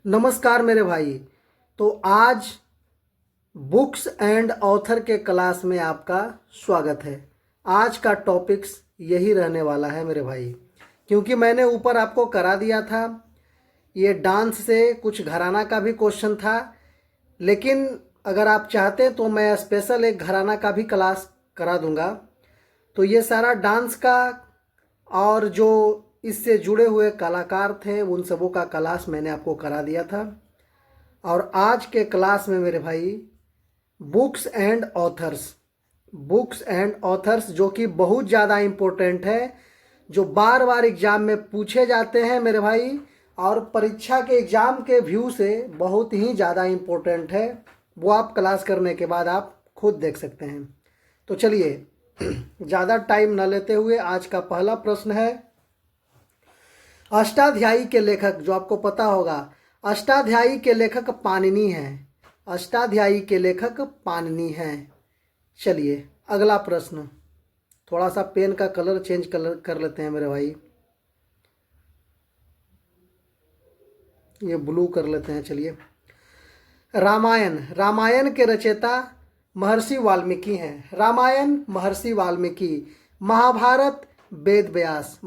नमस्कार मेरे भाई। तो आज बुक्स एंड ऑथर के क्लास में आपका स्वागत है। आज का टॉपिक्स यही रहने वाला है मेरे भाई, क्योंकि मैंने ऊपर आपको करा दिया था। ये डांस से कुछ घराना का भी क्वेश्चन था, लेकिन अगर आप चाहते तो मैं स्पेशल एक घराना का भी क्लास करा दूंगा। तो ये सारा डांस का और जो इससे जुड़े हुए कलाकार थे उन सबों का क्लास मैंने आपको करा दिया था। और आज के क्लास में मेरे भाई बुक्स एंड ऑथर्स जो कि बहुत ज़्यादा इम्पोर्टेंट है, जो बार बार एग्ज़ाम में पूछे जाते हैं मेरे भाई, और परीक्षा के एग्ज़ाम के व्यू से बहुत ही ज़्यादा इम्पोर्टेंट है। वो आप क्लास करने के बाद आप खुद देख सकते हैं। तो चलिए ज़्यादा टाइम न लेते हुए आज का पहला प्रश्न है। अष्टाध्यायी के लेखक, जो आपको पता होगा, अष्टाध्यायी के लेखक पाणिनि हैं। अष्टाध्यायी के लेखक पाणिनि हैं। चलिए अगला प्रश्न। थोड़ा सा पेन का कलर चेंज कर लेते हैं मेरे भाई, ये ब्लू कर लेते हैं। चलिए, रामायण के रचयिता महर्षि वाल्मीकि हैं। रामायण महर्षि वाल्मीकि। महाभारत वेद व्यास।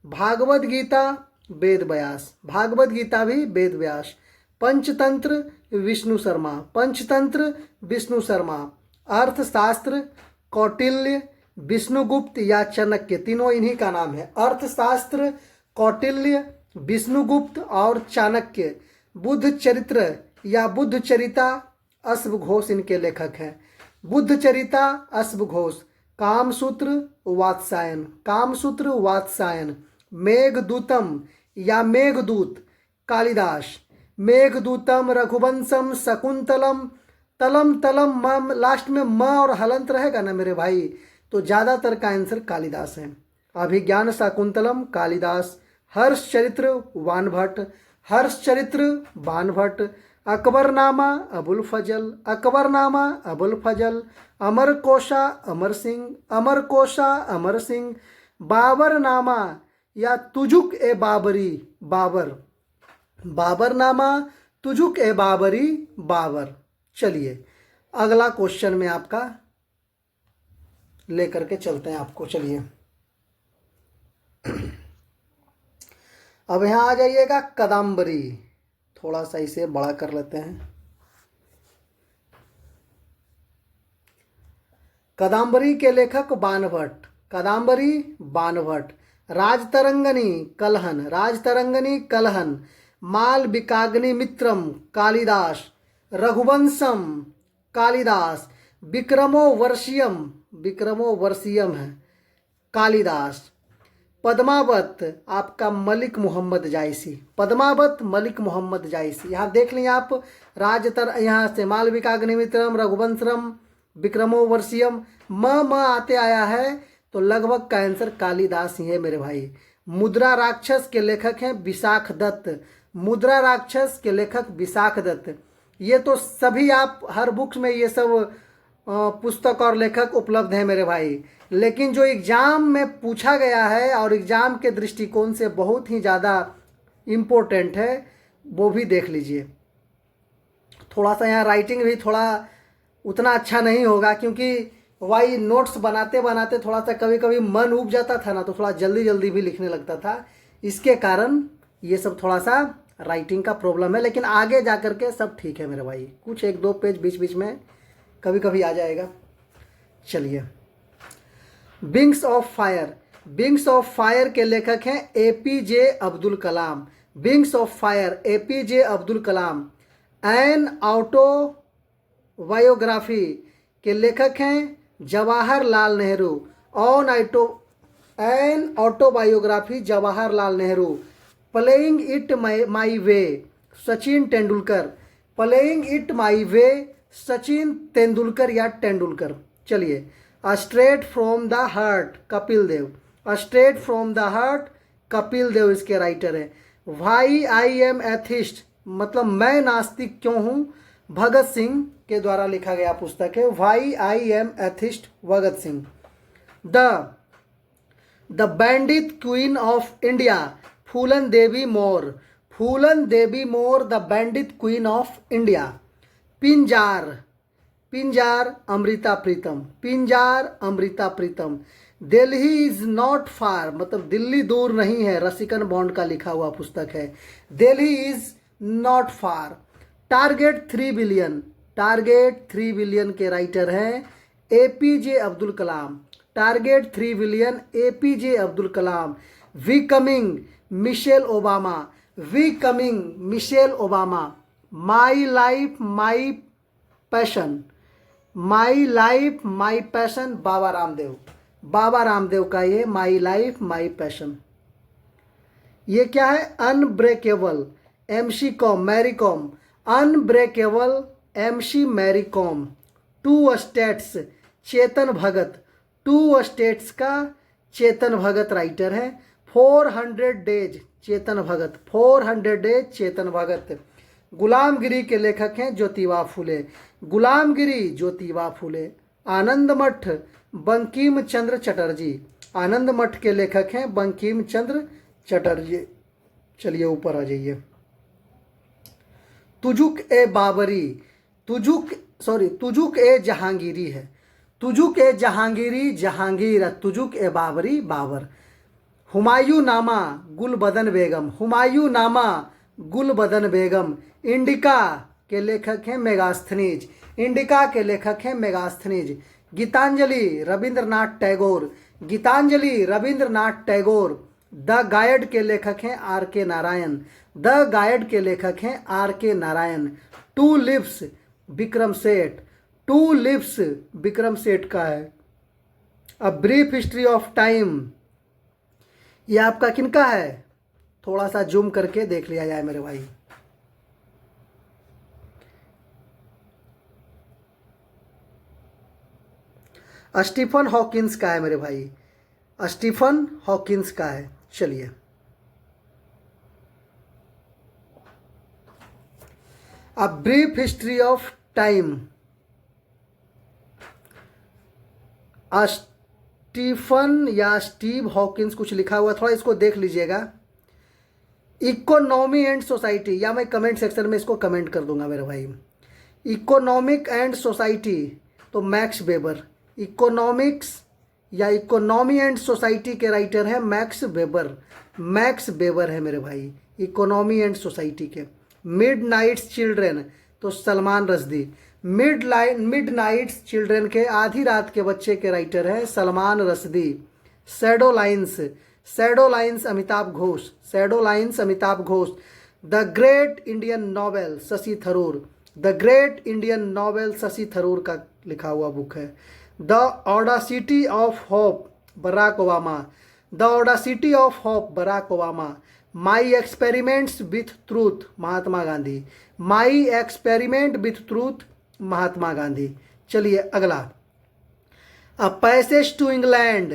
भागवत गीता वेद भी वेद व्यास। पंचतंत्र विष्णु शर्मा। अर्थशास्त्र कौटिल्य, विष्णुगुप्त या चाणक्य, तीनों इन्हीं का नाम है। अर्थशास्त्र कौटिल्य, विष्णुगुप्त और चाणक्य। बुद्ध चरित्र या बुद्ध चरिता अश्व घोष इनके लेखक हैं। बुद्ध चरिता अश्व घोष। कामसूत्र वात्सायन। मेघदूतम या मेघदूत कालिदास। मेघदूतम, रघुवंशम, शकुंतलम, तलम म, लास्ट में म और हलंत रहेगा ना मेरे भाई, तो ज़्यादातर का आंसर कालिदास है। अभिज्ञान शाकुंतलम कालिदास। हर्षचरित्र बाणभट्ट। अकबरनामा अबुल फजल। अमरकोशा अमर सिंह। बाबरनामा या तुजुक ए बाबरी, बाबरनामा, तुजुक ए बाबरी, बाबर। चलिए अगला क्वेश्चन में आपका लेकर के चलते हैं आपको। चलिए अब यहाँ आ जाइएगा कदम्बरी। थोड़ा सा इसे बड़ा कर लेते हैं। कदम्बरी के लेखक बाणभट्ट। राजतरंगनी कलहन। मालविकाग्नि मित्रम कालिदास। रघुवंशम कालिदास। विक्रमो वर्षियम है कालिदास। पद्मावत आपका मलिक मोहम्मद जायसी। यहाँ देख लें आप, यहाँ से मालविकाग्निमित्रम, रघुवंशम, विक्रमो वर्षियम, म आते आया है, तो लगभग का आंसर कालिदास ही है मेरे भाई। मुद्रा राक्षस के लेखक हैं विशाख दत्त। ये तो सभी आप हर बुक में ये सब पुस्तक और लेखक उपलब्ध हैं मेरे भाई, लेकिन जो एग्ज़ाम में पूछा गया है और एग्ज़ाम के दृष्टिकोण से बहुत ही ज़्यादा इम्पोर्टेंट है, वो भी देख लीजिए। थोड़ा सा यहाँ राइटिंग भी थोड़ा उतना अच्छा नहीं होगा, क्योंकि वही नोट्स बनाते बनाते थोड़ा सा कभी कभी मन उब जाता था ना, तो थोड़ा जल्दी जल्दी भी लिखने लगता था। इसके कारण ये सब थोड़ा सा राइटिंग का प्रॉब्लम है, लेकिन आगे जा कर के सब ठीक है मेरे भाई। कुछ एक दो पेज बीच बीच में कभी कभी आ जाएगा। चलिए, विंग्स ऑफ फायर के लेखक हैं APJ Abdul Kalam. An autobiography के लेखक हैं Jawaharlal Nehru. An autobiography Jawaharlal Nehru. Playing it my way Sachin Tendulkar या टेंडुलकर। चलिए, straight from the heart Kapil Dev इसके राइटर हैं। वाई आई एम एथिस्ट, मतलब मैं नास्तिक क्यों हूँ, भगत सिंह के द्वारा लिखा गया पुस्तक है। Why I am atheist, Bhagat Singh. The bandit queen of India Phoolan Devi Phoolan Devi more the bandit queen of India. Pinjar, Pinjar Amrita Pritam, Pinjar Amrita Pritam. Delhi is not far, मतलब दिल्ली दूर नहीं है, रसिकन बॉन्ड का लिखा हुआ पुस्तक है। Delhi is not far. Target 3 billion, target 3 billion के राइटर हैं APJ Abdul Kalam. Target 3 billion APJ Abdul Kalam. Becoming Michelle Obama, becoming Michelle Obama. My life my passion, my life my passion Baba Ramdev, Baba Ramdev का ये माई लाइफ माई पैशन। ये क्या है? Unbreakable MC Kom, Mary Kom, unbreakable MC Mary Kom. 2 states Chetan Bhagat, 2 states का Chetan Bhagat writer है। 400 days Chetan Bhagat, 400 days Chetan Bhagat. गुलामगिरी के लेखक हैं ज्योतिबा फुले, गुलामगिरी ज्योतिबा फुले। आनंद मठ बंकिम चंद्र चटर्जी, आनंद मठ के लेखक हैं बंकिम चंद्र चटर्जी। चलिए ऊपर आ जाइए। तुजुक ए बाबरी, तुजुक ए जहांगीरी है। तुजुक ए जहांगीरी जहांगीर, तुजुक ए बाबरी बाबर। हुमायूं नामा गुलबदन बेगम, हुमायूं नामा गुलबदन बेगम। इंडिका के लेखक हैं मेगास्थनीज, इंडिका के लेखक हैं मेगास्थनीज। गीतांजलि रविंद्रनाथ टैगोर, गीतांजलि रविंद्रनाथ टैगोर। द गाइड के लेखक हैं आर के नारायण, द गाइड के लेखक हैं आर के Narayan. To lives Vikram Seth, to lives Vikram Seth का है। अ ब्रीफ हिस्ट्री ऑफ टाइम, ये आपका किनका है? थोड़ा सा जूम करके देख लिया जाए मेरे भाई। स्टीफन हॉकिंस का है मेरे भाई, स्टीफन हॉकिंस का है। चलिए a brief history of time, Stephen या स्टीव हॉकिंस कुछ लिखा हुआ, थोड़ा इसको देख लीजिएगा। इकोनॉमी एंड सोसाइटी, या मैं कमेंट सेक्शन में इसको कमेंट कर दूंगा मेरे भाई। इकोनॉमिक एंड सोसाइटी तो मैक्स वेबर, इकोनॉमिक्स या इकोनॉमी एंड सोसाइटी के राइटर हैं मैक्स वेबर, मैक्स वेबर है मेरे भाई इकोनॉमी एंड सोसाइटी के। मिड नाइट्स चिल्ड्रेन तो Salman Rushdie, midnight's children के आधी रात के बच्चे के राइटर हैं Salman Rushdie. Shadow lines, shadow lines Amitav Ghosh, shadow lines Amitav Ghosh. The great Indian novel Shashi Tharoor, the great Indian novel Shashi Tharoor का लिखा हुआ बुक है। The audacity of hope Barack Obama, the audacity of hope Barack Obama. My experiments with truth Mahatma Gandhi, my experiment with truth Mahatma Gandhi. चलिए अगला, a passage to England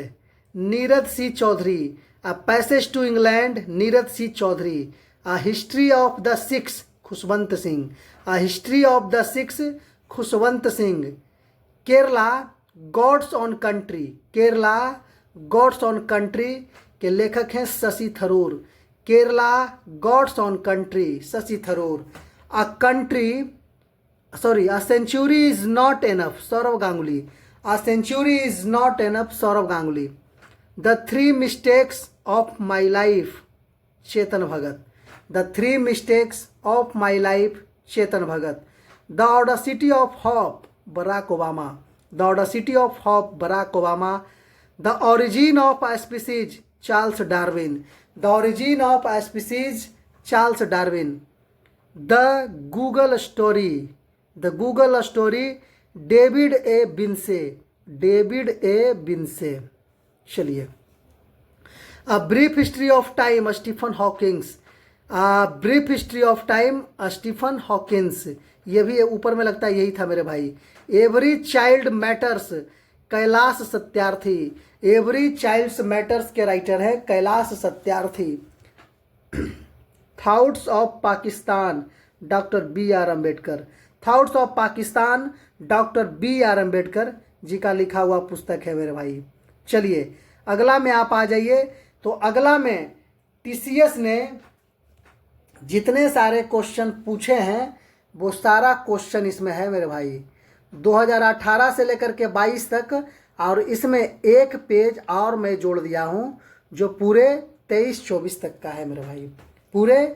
Neeraj C Chaudhuri, a passage to England Neeraj C Chaudhuri. A history of the Sikhs Khushwant Singh, a history of the Sikhs Khushwant Singh. Kerala God's own country, Kerala God's own country के लेखक हैं Shashi Tharoor, Kerala God's own country Shashi Tharoor. A country sorry a century is not enough Sourav Ganguly, a century is not enough Sourav Ganguly. The 3 mistakes of my life Chetan Bhagat, the 3 mistakes of my life Chetan Bhagat. The audacity of hope Barack Obama, the audacity of hope Barack Obama. The origin of a species Charles Darwin, the origin of a species Charles Darwin. The Google story, the Google story David A बिन्से, David A बिन्से। चलिए a brief history of time Stephen Hawkins, brief history of time Stephen Hawkins. ये भी ऊपर में लगता है यही था मेरे भाई। Every child matters Kailash Satyarthi, every child matters के राइटर है Kailash Satyarthi. Thoughts of Pakistan doctor B R Ambedkar, thoughts of Pakistan doctor B R Ambedkar ji का लिखा हुआ पुस्तक है मेरे भाई। चलिए अगला में आप आ जाइए। तो अगला में टीसीएस ने जितने सारे क्वेश्चन पूछे हैं वो सारा क्वेश्चन इसमें है मेरे भाई, 2018 से लेकर के 22 तक। और इसमें एक पेज और मैं जोड़ दिया हूँ जो पूरे 23-24 तक का है मेरे भाई, पूरे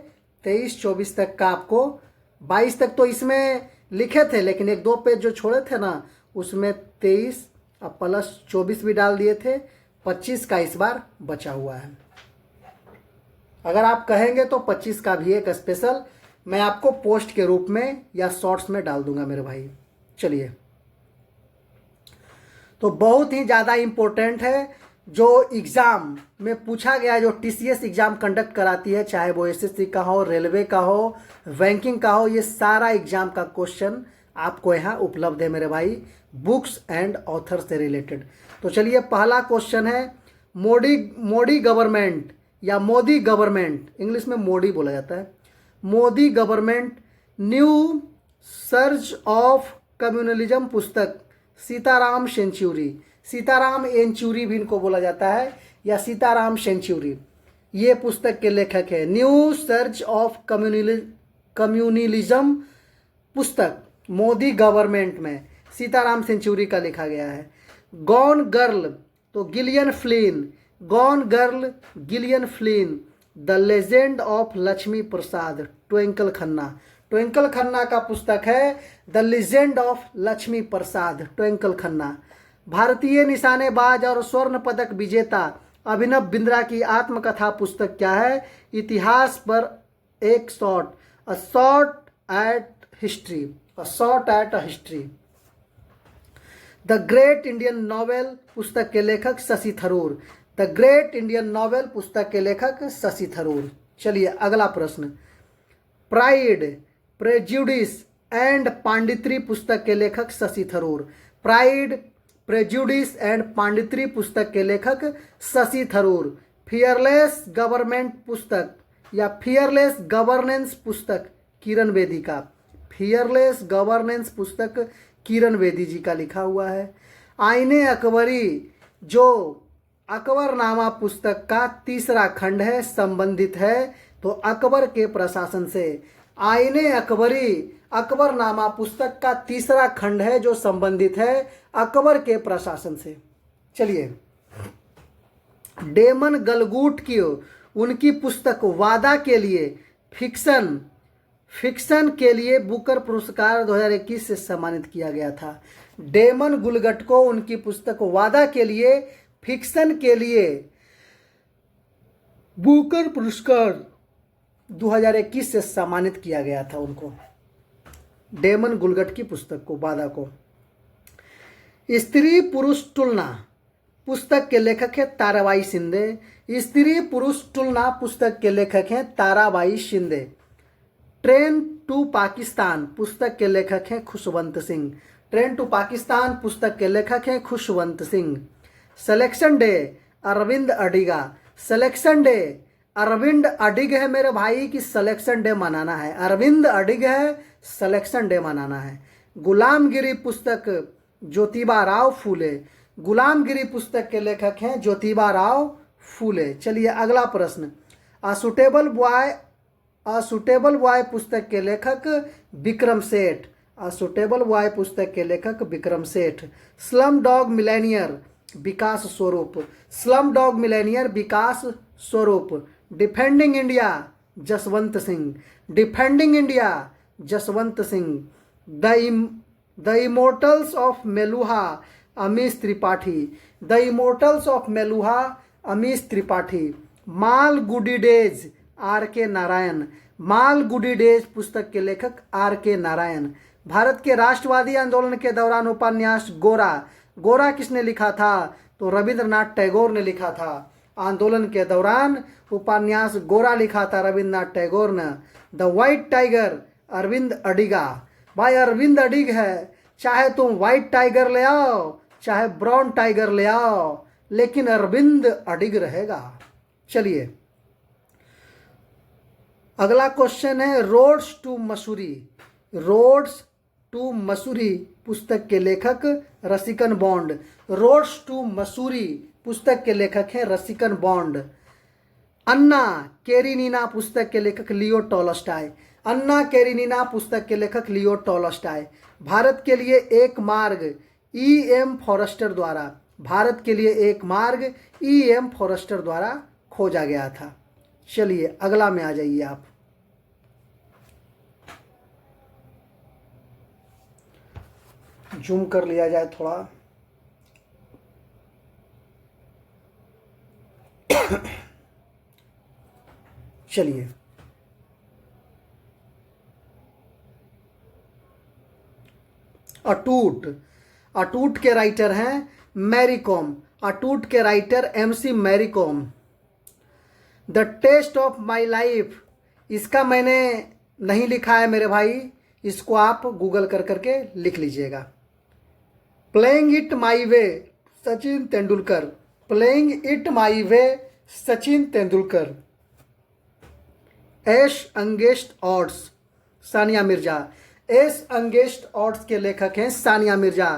23-24 तक का आपको। 22 तक तो इसमें लिखे थे, लेकिन एक दो पेज जो छोड़े थे ना, उसमें 23 अब प्लस 24 भी डाल दिए थे, 25 का इस बार बचा हुआ है। अगर आप कहेंगे तो 25 का भी एक स्पेशल मैं आपको पोस्ट के रूप में या शॉर्ट्स में डाल दूंगा मेरे भाई। चलिए, तो बहुत ही ज़्यादा इम्पोर्टेंट है जो एग्ज़ाम में पूछा गया, जो टीसीएस एग्ज़ाम कंडक्ट कराती है, चाहे वो एसएससी का हो, रेलवे का हो, बैंकिंग का हो, ये सारा एग्ज़ाम का क्वेश्चन आपको यहाँ उपलब्ध है मेरे भाई, बुक्स एंड ऑथर से रिलेटेड। तो चलिए, पहला क्वेश्चन है, मोदी गवर्नमेंट या मोदी गवर्नमेंट, इंग्लिश में मोदी बोला जाता है, Modi government new search of communalism पुस्तक सीताराम सेंचुरी, सीताराम येचुरी भी इनको बोला जाता है, या सीताराम सेंचुरी, ये पुस्तक के लेखक है। न्यू सर्च ऑफ कम्युनलिज्म पुस्तक मोदी गवर्नमेंट में सीताराम सेंचुरी का लिखा गया है। गॉन गर्ल तो Gillian Flint, gone girl Gillian Flint, the legend of Lakshmi Prasad twinkle Khanna, Twinkle Khanna का पुस्तक है द लेजेंड ऑफ लक्ष्मी प्रसाद ट्विंकल खन्ना। भारतीय निशानेबाज और स्वर्ण पदक विजेता अभिनव बिंद्रा की आत्मकथा पुस्तक क्या है? इतिहास पर एक shot, a shot at history, a shot at a history. The great Indian novel पुस्तक के लेखक Shashi Tharoor, the great Indian novel पुस्तक के लेखक शशि थरूर। चलिए, अगला प्रश्न, प्राइड, प्रेजुडिस एंड पांडित्री पुस्तक के लेखक Shashi Tharoor, pride, prejudice and punditry पुस्तक के लेखक शशि थरूर। फियरलेस गवर्नमेंट पुस्तक या फियरलेस गवर्नेंस पुस्तक किरण बेदी का, फियरलेस गवर्नेंस पुस्तक किरण बेदी जी का लिखा हुआ है। आईने अकबरी जो अकबरनामा पुस्तक का तीसरा खंड है, संबंधित है तो अकबर के प्रशासन से। आईने अकबरी अकबरनामा पुस्तक का तीसरा खंड है जो संबंधित है अकबर के प्रशासन से। चलिए, डेमन गलगूट की उनकी पुस्तक वादा के लिए फिक्शन के लिए बुकर पुरस्कार 2021 से सम्मानित किया गया था। डेमन गुलगट को उनकी पुस्तक वादा के लिए फिक्शन के लिए बुकर पुरस्कार 2021 से सम्मानित किया गया था उनको, डेमन गुलगट की पुस्तक को, वादा को। स्त्री पुरुष तुलना पुस्तक के लेखक है ताराबाई शिंदे, स्त्री पुरुष तुलना पुस्तक के लेखक हैं ताराबाई शिंदे। ट्रेन टू पाकिस्तान पुस्तक के लेखक हैं खुशवंत सिंह, ट्रेन टू पाकिस्तान पुस्तक के लेखक हैं Khushwant Singh. Selection day Aravind Adiga, selection day Aravind Adiga है मेरे भाई की सिलेक्शन डे मनाना है, अरविंद अडिग है, सिलेक्शन डे मनाना है। गुलामगिरी पुस्तक ज्योतिबा राव फूले, गुलामगिरी पुस्तक के लेखक हैं ज्योतिबा राव फूले। चलिए, अगला प्रश्न, अ सुटेबल बॉय पुस्तक के लेखक Vikram Seth, a suitable boy पुस्तक के लेखक Vikram Seth. Slum dog millionaire Vikas स्वरूप, slum dog millionaire Vikas Swarup. Defending India Jaswant Singh, defending India Jaswant Singh. The immortals of Meluha Amish Tripathi, the immortals of Meluha Amish Tripathi. Malgudi days R के नारायण, माल गुडी डेज पुस्तक के लेखक आर के नारायण। भारत के राष्ट्रवादी आंदोलन के दौरान उपन्यास गोरा, गोरा किसने लिखा था? तो रविंद्रनाथ टैगोर ने लिखा था। आंदोलन के दौरान उपन्यास गोरा लिखा था रविंद्रनाथ टैगोर ने। The white tiger Aravind Adiga, भाई अरविंद अडिग है, चाहे तुम व्हाइट टाइगर ले आओ चाहे ब्राउन टाइगर ले आओ, लेकिन अरविंद अडिग रहेगा। चलिए, अगला क्वेश्चन है, roads to Mussoorie, roads to Mussoorie पुस्तक के लेखक रसिकन बॉन्ड, रोड्स टू मसूरी पुस्तक के लेखक हैं रसिकन बॉन्ड। अन्ना केरेनिना पुस्तक के लेखक लियो टॉलस्टॉय। अन्ना केरेनिना पुस्तक के लेखक लियो टॉलस्टॉय। भारत के लिए एक मार्ग ई.एम. फॉरेस्टर द्वारा, भारत के लिए एक मार्ग ई.एम. फॉरेस्टर द्वारा खोजा गया था। चलिए अगला में आ जाइए आप। जूम कर लिया जाए थोड़ा। चलिए अटूट, अटूट के राइटर हैं मैरी कॉम। अटूट के writer MC Mary Kom. The taste of my life, इसका मैंने नहीं लिखा है मेरे भाई, इसको आप गूगल कर करके लिख लीजिएगा। Playing it my way Sachin Tendulkar. Playing it my way Sachin Tendulkar. Ace against odds Sania Mirza. Ace against odds के लेखक हैं Sania Mirza.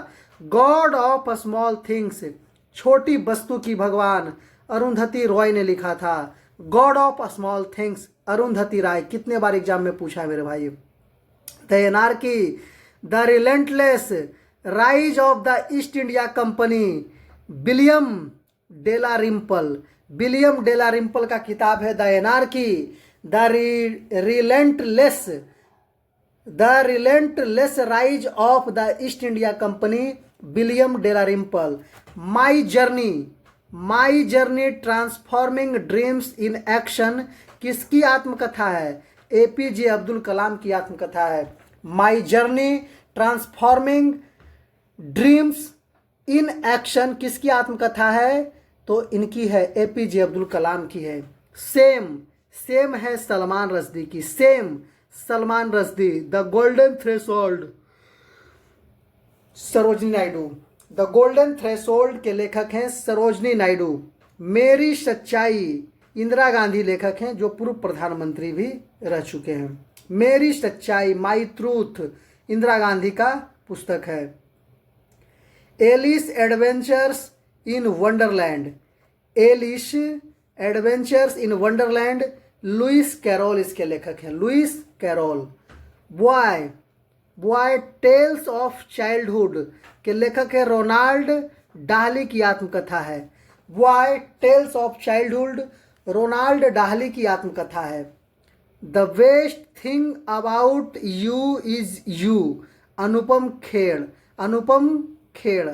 God of small things, छोटी वस्तु की भगवान, अरुंधति रॉय ने लिखा था। God of small things Arundhati Roy. कितने बार एग्जाम में पूछा है मेरे भाई। The anarchy, the relentless rise of the East India Company, William Dalrymple. William डेलारिम्पल का किताब है the anarchy, the relentless rise of the East India Company, William Dalrymple. My journey transforming dreams in action, किसकी आत्मकथा है? APJ Abdul Kalam की आत्मकथा है। My journey transforming dreams in action किसकी आत्मकथा है? तो इनकी है, एपीजे अब्दुल कलाम की है। सेम है सलमान रश्दी की। Same Salman Rushdie. The golden threshold Sarojini Naidu. The golden threshold के लेखक हैं सरोजिनी नायडू। मेरी सच्चाई इंदिरा गांधी लेखक हैं, जो पूर्व प्रधानमंत्री भी रह चुके हैं। मेरी सच्चाई माई ट्रूथ इंदिरा गांधी का पुस्तक है। Alice adventures in wonderland. Alice adventures in wonderland Lewis Carroll इसके लेखक हैं। Lewis Carroll. Boy tales of childhood के लेखक है रोनाल्ड डाहली की आत्मकथा है। Boy tales of childhood Ronald Dahl की आत्मकथा है। The best thing about you is you Anupam Kher. Anupam Kher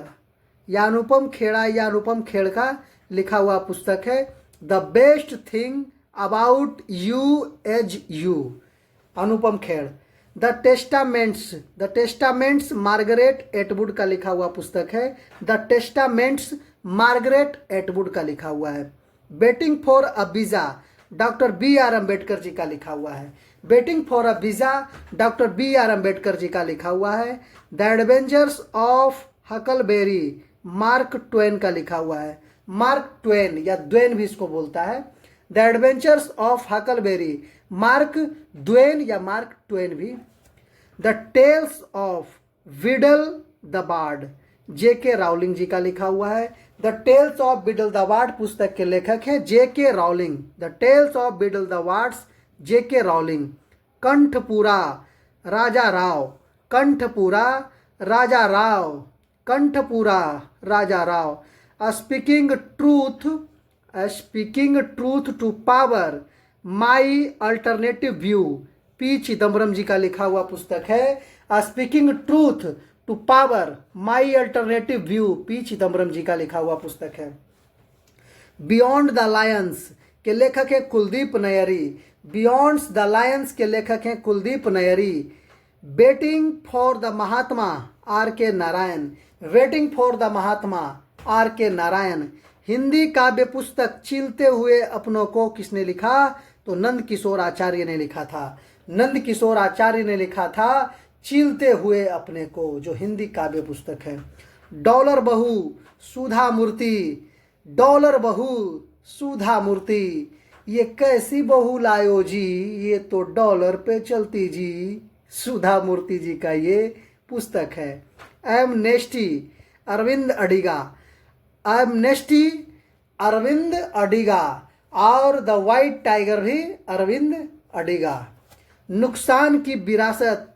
या अनुपम खेड़ा या अनुपम खेड़ का लिखा हुआ पुस्तक है the best thing about you as you, Anupam Kher. The testaments Margaret Atwood का लिखा हुआ पुस्तक है। द टेस्टामेंट्स मार्गरेट एटवुड का लिखा हुआ है। Waiting for a visa doctor B R Ambedkar ji का लिखा हुआ है। Waiting for a visa doctor B R Ambedkar ji का लिखा हुआ है। The adventures of Huckleberry Mark Twain का लिखा हुआ है। मार्क ट्वेन या द्वेन भी इसको बोलता है। The adventures of Huckleberry Mark Twain या मार्क ट्वेन भी। The tales of Beedle the bard JK Rowling ji का लिखा हुआ है। The tales of Beedle the bard पुस्तक के लेखक है JK Rowling. The tales of Beedle the bards JK Rowling. Kanthapura Raja Rao. Kanthapura Raja Rao. Kanthapura Raja Rao. Speaking truth to power my alternative view P Chidambaram ji का लिखा हुआ पुस्तक है। Speaking truth to power my alternative view P Chidambaram ji का लिखा हुआ पुस्तक है। बियॉन्ड द लायंस के लेखक है Kuldip Nayar. Beyond the lions के लेखक हैं Kuldip Nayar. Waiting for the Mahatma R के Narayan. Waiting for the Mahatma R के नारायण। हिंदी काव्य पुस्तक चीलते हुए अपनों को किसने लिखा? तो नंद किशोर आचार्य ने लिखा था। नंद किशोर आचार्य ने लिखा था चीलते हुए अपने को, जो हिंदी काव्य पुस्तक है। डॉलर बहू सुधा मूर्ति। डॉलर बहू सुधा मूर्ति। ये कैसी बहू लायो जी, ये तो डॉलर पे चलती जी। सुधा मूर्ति जी का ये पुस्तक है। एमनेस्टी अरविंद अडिगा। एमनेस्टी अरविंद अडिगा। और द वाइट टाइगर भी अरविंद अडिगा। नुकसान की विरासत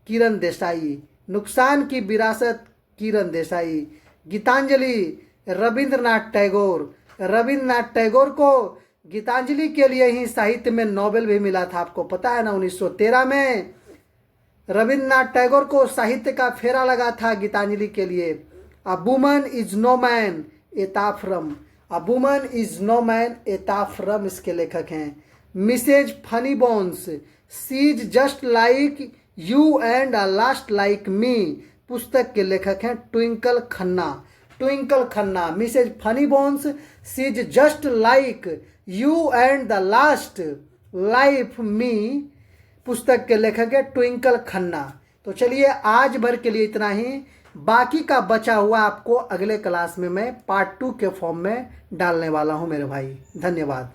किरण देसाई, नुकसान की विरासत किरण देसाई। गीतांजलि रविंद्रनाथ टैगोर, रविंद्रनाथ टैगोर को गीतांजलि के लिए ही साहित्य में नोबेल भी मिला था, आपको पता है ना। 1913 में रविंद्रनाथ टैगोर को साहित्य का फेरा लगा था गीतांजलि के लिए। A woman is no man Etaf Rum, a woman is no man Etaf Rum इसके लेखक हैं। Mrs funny bones, she is just like you and a last like me पुस्तक के लेखक हैं Twinkle Khanna. Twinkle Khanna, Mrs funny bones, she is just like you and the last life me पुस्तक के लेखक है ट्विंकल खन्ना। तो चलिए आज भर के लिए इतना ही, बाकी का बचा हुआ आपको अगले क्लास में मैं पार्ट 2 के फॉर्म में डालने वाला हूं मेरे भाई। धन्यवाद।